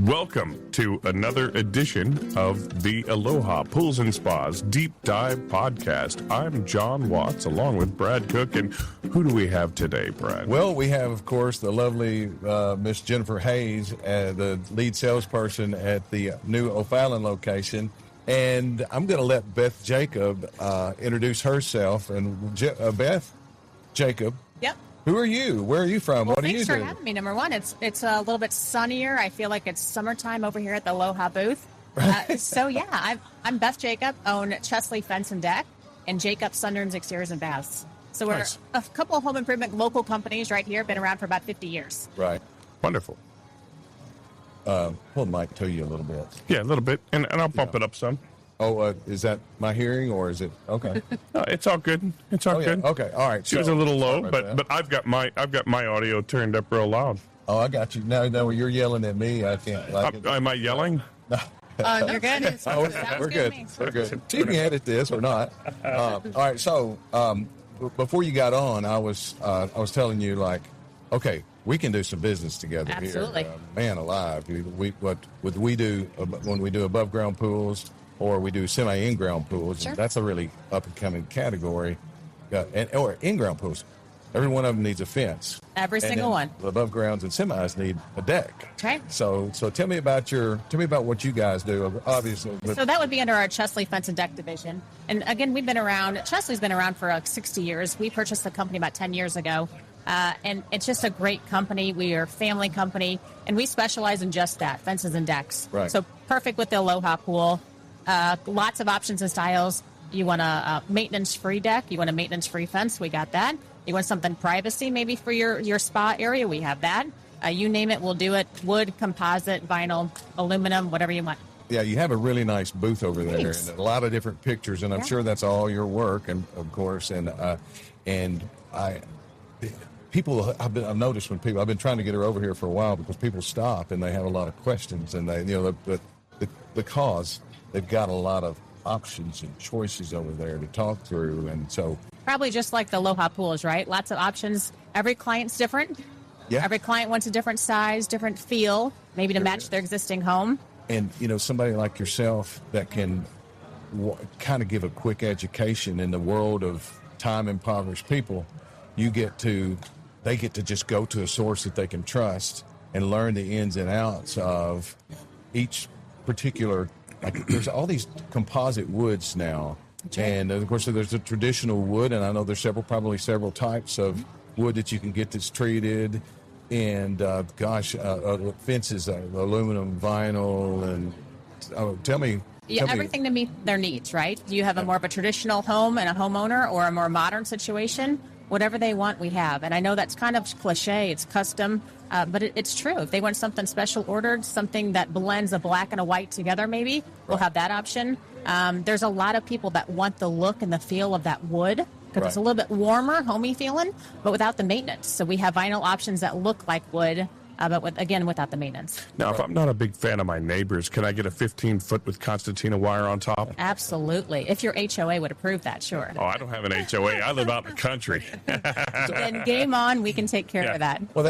Welcome to another edition of the Aloha Pools and Spas Deep Dive Podcast. I'm John Watts along with Brad Cook. And who do we have today, Brad? Well, we have, of course, the lovely Miss Jennifer Hayes, the lead salesperson at the new O'Fallon location. And I'm going to let Beth Jacob introduce herself. And Beth Jacob. Yep. Who are you? Where are you from? Well, what do you do? Thanks for having me. Number one, it's a little bit sunnier. I feel like it's summertime over here at the Aloha booth. I'm Beth Jacob, own Chesley Fence and Deck, and Jacob Sunderns Exteriors and Baths. So we're Nice. a couple of home improvement local companies right here. Been around for about 50 years. Right. Wonderful. Hold the mic to you a little bit. Yeah, a little bit. And I'll bump it up some. Oh, is that my hearing or is it? Okay. No, it's all good. It's all good. Okay. All right. She was a little low, Sorry about but I've got my audio turned up real loud. Oh, I got you. No, you're yelling at me. I can't. Am I yelling? You're good. Oh, Sounds we're good good. to me. We're good. She can edit this or not. All right. So before you got on, I was telling you okay, we can do some business together. Absolutely. Here. Man alive, what we do when we do above ground pools or we do semi in ground pools. Sure. That's a really up and coming category. Or in ground pools. Every one of them needs a fence. Every single one. The above grounds and semis need a deck. Okay. So tell me about what you guys do. Obviously. So that would be under our Chesley Fence and Deck division. And again, Chesley's been around for 60 years. We purchased the company about 10 years ago. And it's just a great company. We are a family company, and we specialize in just that, fences and decks. Right. So perfect with the Aloha pool. Lots of options and styles. You want a maintenance-free deck. You want a maintenance-free fence. We got that. You want something privacy maybe for your spa area. We have that. You name it, we'll do it. Wood, composite, vinyl, aluminum, whatever you want. Yeah, you have a really nice booth over there, Thanks. and a lot of different pictures, and I'm sure that's all your work, and of course, I've noticed when I've been trying to get her over here for a while because people stop and they have a lot of questions, and because they've got a lot of options and choices over there to talk through, and so Probably just like the Aloha pools, right? Lots of options. Every client's different. yeah, Every client wants a different size, different feel, maybe to match their existing home. and somebody like yourself that can kind of give a quick education in the world of time impoverished people. They get to just go to a source that they can trust and learn the ins and outs of each particular. Like there's all these composite woods now, and of course there's the traditional wood, and I know there's probably several types of wood that you can get that's treated, and fences, aluminum, vinyl, and tell me. Everything to meet their needs, right? Do you have a more of a traditional home and a homeowner or a more modern situation? Whatever they want, we have. And I know that's kind of cliche, it's custom, but it's true. If they want something special ordered, something that blends a black and a white together maybe, we'll have that option. There's a lot of people that want the look and the feel of that wood because it's a little bit warmer, homey feeling, but without the maintenance. So we have vinyl options that look like wood, but without the maintenance. Now, if I'm not a big fan of my neighbors, can I get a 15-foot with concertina wire on top? Absolutely. If your HOA would approve that, sure. Oh, I don't have an HOA. I live out in the country. Then game on, we can take care of that. Well,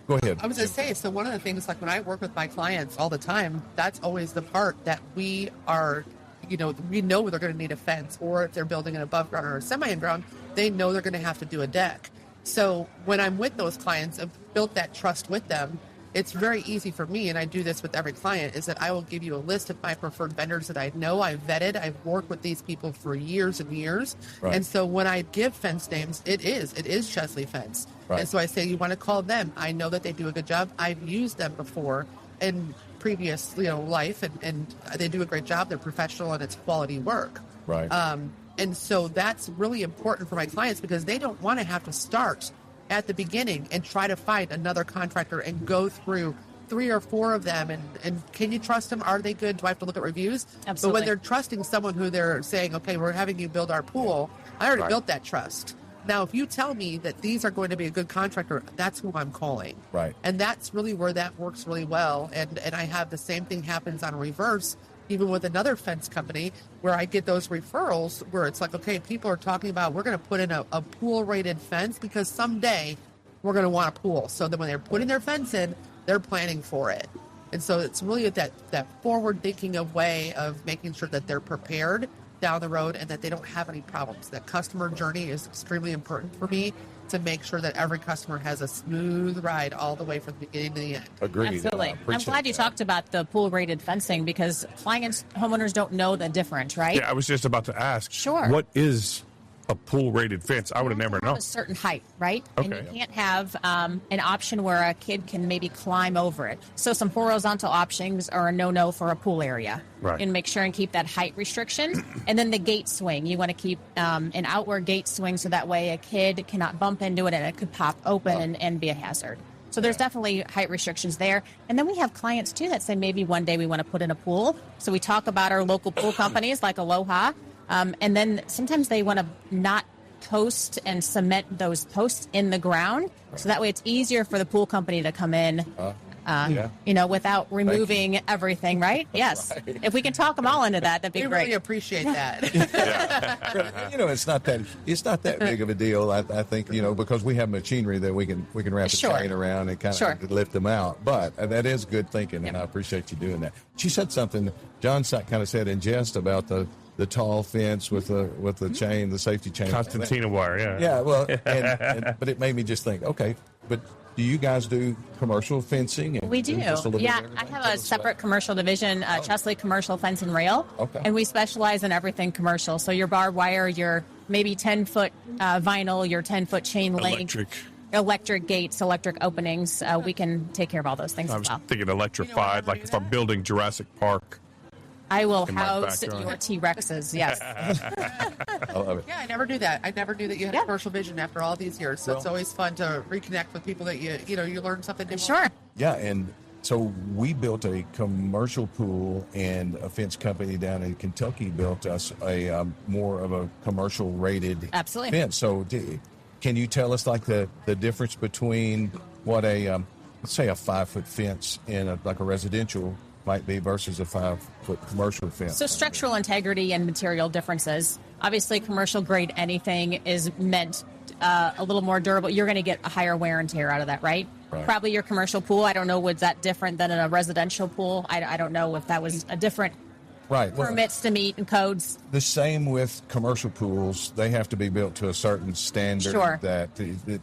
go ahead. I was going to say, so one of the things, like when I work with my clients all the time, that's always the part that we are, we know they're going to need a fence, or if they're building an above ground or a semi-in ground, they know they're going to have to do a deck. So when I'm with those clients, I've built that trust with them. It's very easy for me, and I do this with every client, is that I will give you a list of my preferred vendors that I know, I've vetted, I've worked with these people for years and years. Right. And so when I give fence names, it is Chesley Fence. Right. And so I say, you want to call them. I know that they do a good job. I've used them before in previous life, and they do a great job. They're professional, and it's quality work. Right. And so that's really important for my clients because they don't want to have to start at the beginning and try to find another contractor and go through 3 or 4 of them. And can you trust them? Are they good? Do I have to look at reviews? Absolutely. But when they're trusting someone who they're saying, okay, we're having you build our pool, I already built that trust. Now, if you tell me that these are going to be a good contractor, that's who I'm calling. Right. And that's really where that works really well. And I have the same thing happens on reverse, even with another fence company, where I get those referrals where it's like, okay, people are talking about, we're going to put in a pool-rated fence because someday we're going to want a pool. So then when they're putting their fence in, they're planning for it. And so it's really that forward thinking of way of making sure that they're prepared down the road and that they don't have any problems. That customer journey is extremely important for me to make sure that every customer has a smooth ride all the way from the beginning to the end. Agreed. Absolutely. I'm glad you talked about the pool rated fencing because clients, homeowners don't know the difference, right? Yeah, I was just about to ask. Sure. What is a pool rated fence? I would have never known. A certain height, right? Okay. And you can't have an option where a kid can maybe climb over it. So some horizontal options are a no-no for a pool area. Right. And make sure and keep that height restriction. And then the gate swing. You want to keep an outward gate swing so that way a kid cannot bump into it and it could pop open and be a hazard. So there's definitely height restrictions there. And then we have clients, too, that say maybe one day we want to put in a pool. So we talk about our local pool companies like Aloha. And then sometimes they want to not post and cement those posts in the ground. So that way it's easier for the pool company to come in, without removing everything, right? Yes. Right. If we can talk them all into that, that'd be We great. really appreciate that. It's not that big of a deal. I think because we have machinery that we can wrap the Sure. chain around and kind Sure. of lift them out. But that is good thinking, and I appreciate you doing that. She said something. John kind of said in jest about the tall fence with the chain, the safety chain. Constantina wire, yeah. Yeah, well, but it made me just think. Okay, but do you guys do commercial fencing? And We do. just a little bit Yeah, of everything? I have Tell a us separate about commercial division, Chesley Commercial Fence and Rail. Okay. And we specialize in everything commercial. So your barbed wire, your maybe 10-foot vinyl, your 10-foot chain link. Electric gates, electric openings. We can take care of all those things I as was well. thinking electrified, like if I'm building Jurassic Park. I will in my house backyard. your T-Rexes, yes. I love it. Yeah, I never knew that. I never knew that you had Yeah. a commercial vision after all these years. So it's always fun to reconnect with people that you learn something new. Sure. Yeah, and so we built a commercial pool, and a fence company down in Kentucky built us a more of a commercial rated Absolutely. fence. So can you tell us like the difference between what a let's say a 5-foot fence in a residential might be versus a 5-foot commercial fence? So structural integrity and material differences. Obviously, commercial grade anything is meant a little more durable. You're going to get a higher wear and tear out of that, right? Right. Probably your commercial pool. I don't know, was that different than in a residential pool? I don't know if that was a different Right. Well, permits to meet and codes. the same with commercial pools. They have to be built to a certain standard Sure. that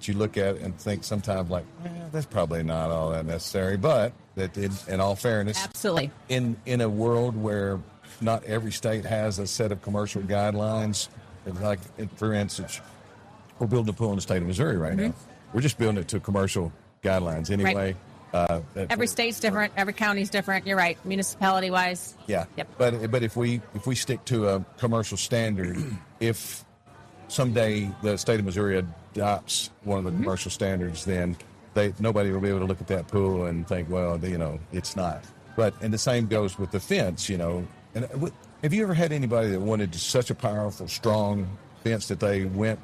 you look at and think sometimes like, that's probably not all that necessary. But that in all fairness, Absolutely. in a world where not every state has a set of commercial guidelines, like for instance, we're building a pool in the state of Missouri right now. We're just building it to commercial guidelines anyway. Every state's different. Every county's different. You're right. Municipality wise. Yeah. Yep. But if we stick to a commercial standard, if someday the state of Missouri adopts one of the commercial standards, then nobody will be able to look at that pool and think, well, it's not. And the same goes with the fence, And have you ever had anybody that wanted such a powerful, strong fence that they went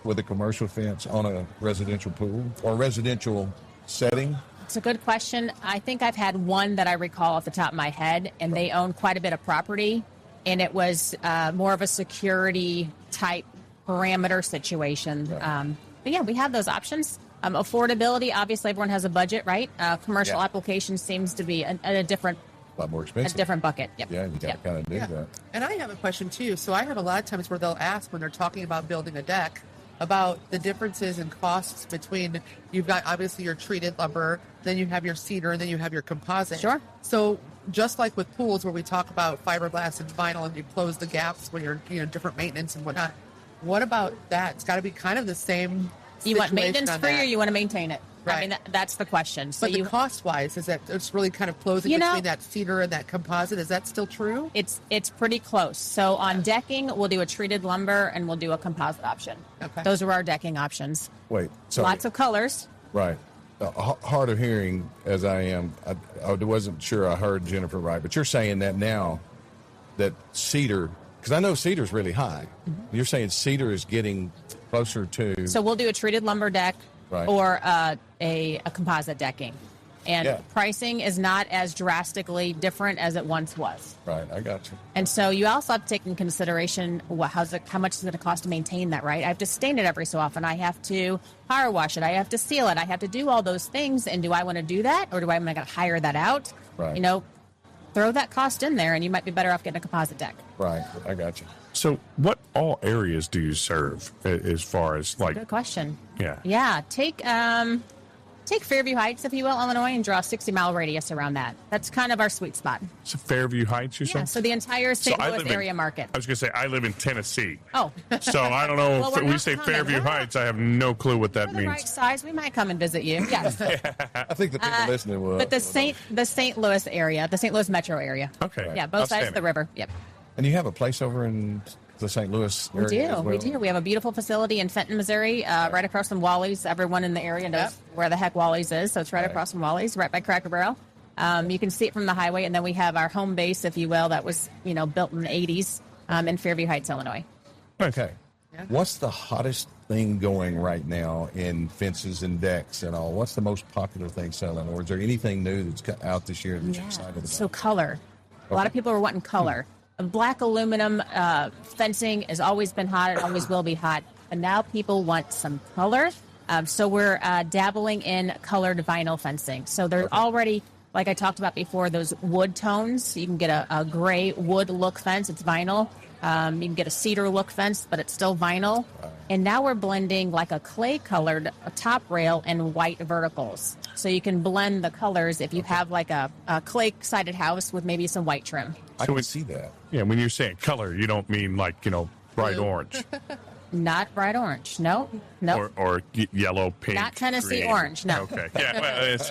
with a commercial fence on a residential pool or residential setting? It's a good question. I think I've had one that I recall off the top of my head, and they own quite a bit of property, and it was more of a security type parameter situation. But yeah, we have those options. Affordability, obviously, everyone has a budget, right? Commercial application seems to be a different, A lot more expensive. different bucket. Yep. Yeah, you got to kind of do that. And I have a question too. So I have a lot of times where they'll ask when they're talking about building a deck about the differences in costs between, you've got obviously your treated lumber, then you have your cedar, and then you have your composite. Sure. So just like with pools where we talk about fiberglass and vinyl and you close the gaps when you're different maintenance and whatnot, what about that? It's got to be kind of the same You want situation maintenance on free that. or you want to maintain it? Right. I mean, that's the question. So But the cost-wise, is that it's really kind of closing between that cedar and that composite? Is that still true? It's pretty close. So on decking, we'll do a treated lumber and we'll do a composite option. Okay. Those are our decking options. Wait, so Lots of colors. right. Hard of hearing as I am, I wasn't sure I heard Jennifer right, but you're saying that now that cedar, because I know cedar's really high. You're saying cedar is getting closer to. So we'll do a treated lumber deck Right. or a composite decking. And Yeah. pricing is not as drastically different as it once was. Right, I got you. And so you also have to take in consideration how much is it going to cost to maintain that, right? I have to stain it every so often. I have to power wash it. I have to seal it. I have to do all those things. And do I want to do that, or am I going to hire that out? Right. You know, throw that cost in there, and you might be better off getting a composite deck. Right, I got you. So, what all areas do you serve as far as like? Good question. Yeah. Yeah. Take Fairview Heights, if you will, Illinois, and draw a 60-mile radius around that. That's kind of our sweet spot. So Fairview Heights, you Yeah. said? So the entire St. I Louis live in- area market. I was going to say I live in Tennessee. Oh. So I don't know Well, if we're we not say coming. Fairview We're- Heights. I have no clue what that For the right means. size, we might come and visit you. Yes. I think the people listening will. But the St. Louis area, the St. Louis metro area. Okay. Yeah, both sides of the Outstanding. river. Yep. And you have a place over in the St. Louis We area do. as well? We do. We have a beautiful facility in Fenton, Missouri, right across from Wally's. Everyone in the area knows Yep. where the heck Wally's is. So it's right across from Wally's, right by Cracker Barrel. You can see it from the highway. And then we have our home base, if you will, that was, built in the 80s in Fairview Heights, Illinois. Okay. Yeah. What's the hottest thing going right now in fences and decks and all? What's the most popular thing selling? Or is there anything new that's out this year that you're excited about? So color. A lot of people are wanting color. Black aluminum fencing has always been hot. It always will be hot. And now people want some color. So we're dabbling in colored vinyl fencing. So there's already, like I talked about before, those wood tones. You can get a gray wood look fence. It's vinyl. You can get a cedar look fence, but it's still vinyl. And now we're blending like a clay colored top rail and white verticals. So you can blend the colors if you have like a clay sided house with maybe some white trim. I So can it- see that. Yeah, when you're saying color, you don't mean like, bright Blue. orange Not bright orange. No. or yellow, pink. Not Tennessee green. orange, no. Okay. Yeah, well, it's,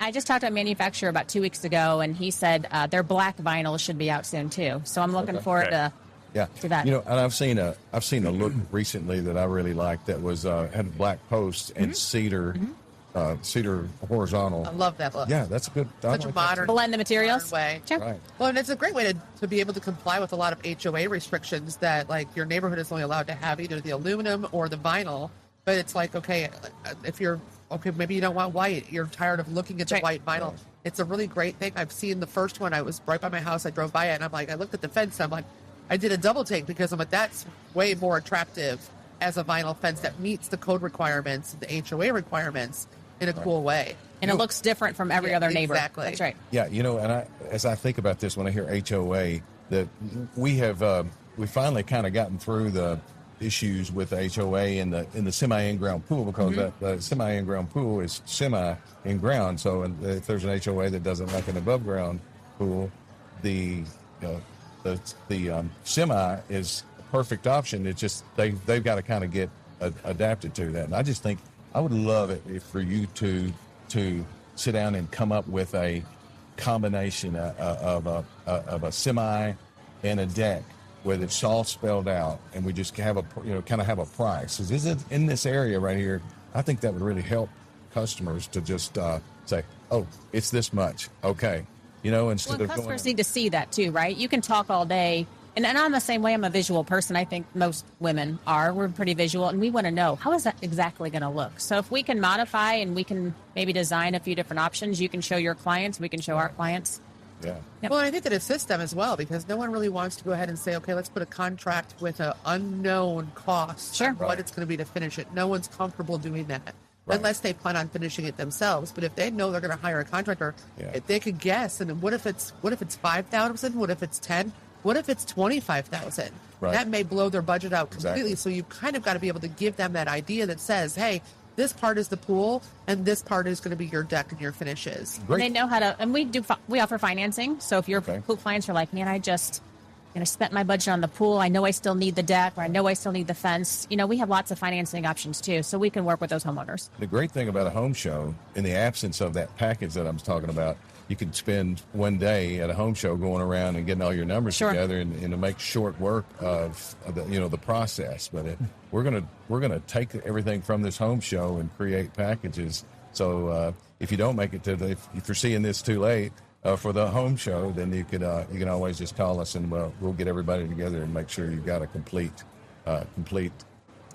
I just talked to a manufacturer about 2 weeks ago, and he said their black vinyl should be out soon too. So I'm looking forward to Yeah, to that. and I've seen a look recently that I really liked that was had black posts and cedar horizontal. I love that look. Yeah, that's a good. I Such a like that modern, too. blend the materials. modern way. Sure. Right. Well, and it's a great way to be able to comply with a lot of HOA restrictions that, like, your neighborhood is only allowed to have either the aluminum or the vinyl. But it's like, okay, if you're okay, maybe you don't want white. You're tired of looking at the Right. white vinyl. It's a really great thing. I've seen the first one. I was right by my house. I drove by it, and I'm like, I looked at the fence. And I'm like, I did a double take because I'm like, that's way more attractive as a vinyl fence that meets the code requirements, the HOA requirements in a cool way. And it looks different from every Yeah, other neighbor. exactly. That's right. Yeah, and as I think about this, when I hear HOA, that we finally kind of gotten through the issues with HOA in the semi in-ground pool because the semi in-ground pool is semi in-ground. So if there's an HOA that doesn't like an above ground pool, the semi is a perfect option. It's just they've got to kind of get adapted to that. And I just think I would love it for you to sit down and come up with a combination of a semi and a deck where it's all spelled out, and we just have kind of have a price. Because is it in this area right here? I think that would really help customers to just say, "Oh, it's this much." Okay, instead Well, of customers going. need to see that too, right? You can talk all day. And I'm the same way. I'm a visual person. I think most women are. We're pretty visual, and we want to know, how is that exactly going to look? So if we can modify and we can maybe design a few different options, you can show your clients, we can show our clients. Yeah. Yep. Well, I think it assists them as well because no one really wants to go ahead and say, okay, let's put a contract with an unknown cost Sure. on what Right. it's going to be to finish it. No one's comfortable doing that Right. unless they plan on finishing it themselves. But if they know they're going to hire a contractor, Yeah. if they could guess. And what if it's 5,000? What if it's 10? What if it's 25,000? Right. That may blow their budget out completely. Exactly. So you kind of got to be able to give them that idea that says, hey, this part is the pool and this part is going to be your deck and your finishes. Great. They know how to, and we offer financing. So if your Okay. pool clients are like, man, I spent my budget on the pool. I know I still need the deck, or I know I still need the fence. We have lots of financing options too. So we can work with those homeowners. The great thing about a home show, in the absence of that package that I'm talking about, you can spend one day at a home show going around and getting all your numbers Sure. together and to make short work of the process. But we're gonna take everything from this home show and create packages. So if you don't make it if you're seeing this too late for the home show, then you can always just call us and we'll get everybody together and make sure you've got a complete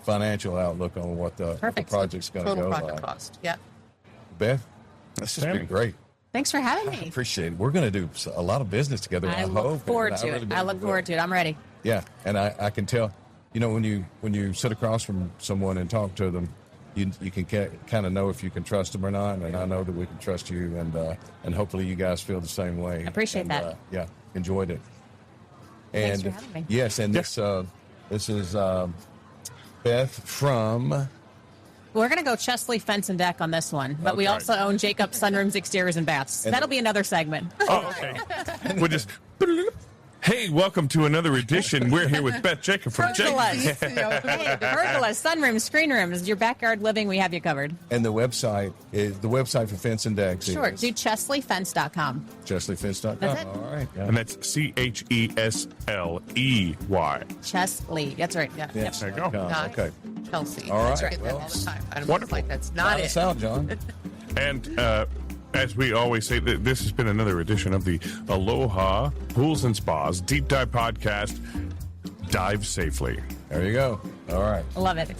financial outlook on what the Perfect. project's going to Total go project like. cost. Yeah. Beth. This has been great. Thanks for having I me. appreciate it. We're going to do a lot of business together. I hope. look forward to I it. really I look believe we forward will. to it. I'm ready. Yeah, and I can tell, when you sit across from someone and talk to them, you can kind of know if you can trust them or not. And I know that we can trust you, and hopefully you guys feel the same way. I appreciate that. Yeah, enjoyed it. Thanks And for having me. yes, and this is Beth from. We're going to go Chesley Fence and Deck on this one, but we Okay. also own Jacob Sunrooms, Exteriors, and Baths. And- That'll be another segment. Oh, okay. We'll just. Hey, welcome to another edition. We're here with Beth Jacob from Jacob. Pergolas. Hey, pergolas, sunrooms, screen rooms, your backyard living, we have you covered. And the website for Fence and Decks. Sure. is Do ChesleyFence.com. ChesleyFence.com. That's it. All right. Yeah. And that's CHESLEY. Chesley. That's right. Yeah. Yes. There you go. Not Okay. Chelsea. All That's right. right. Well, All the time. I'm wonderful. like, that's not Shout it. us out, John. And as we always say, this has been another edition of the Aloha Pools and Spas Deep Dive Podcast. Dive safely. There you go. All right. Love it.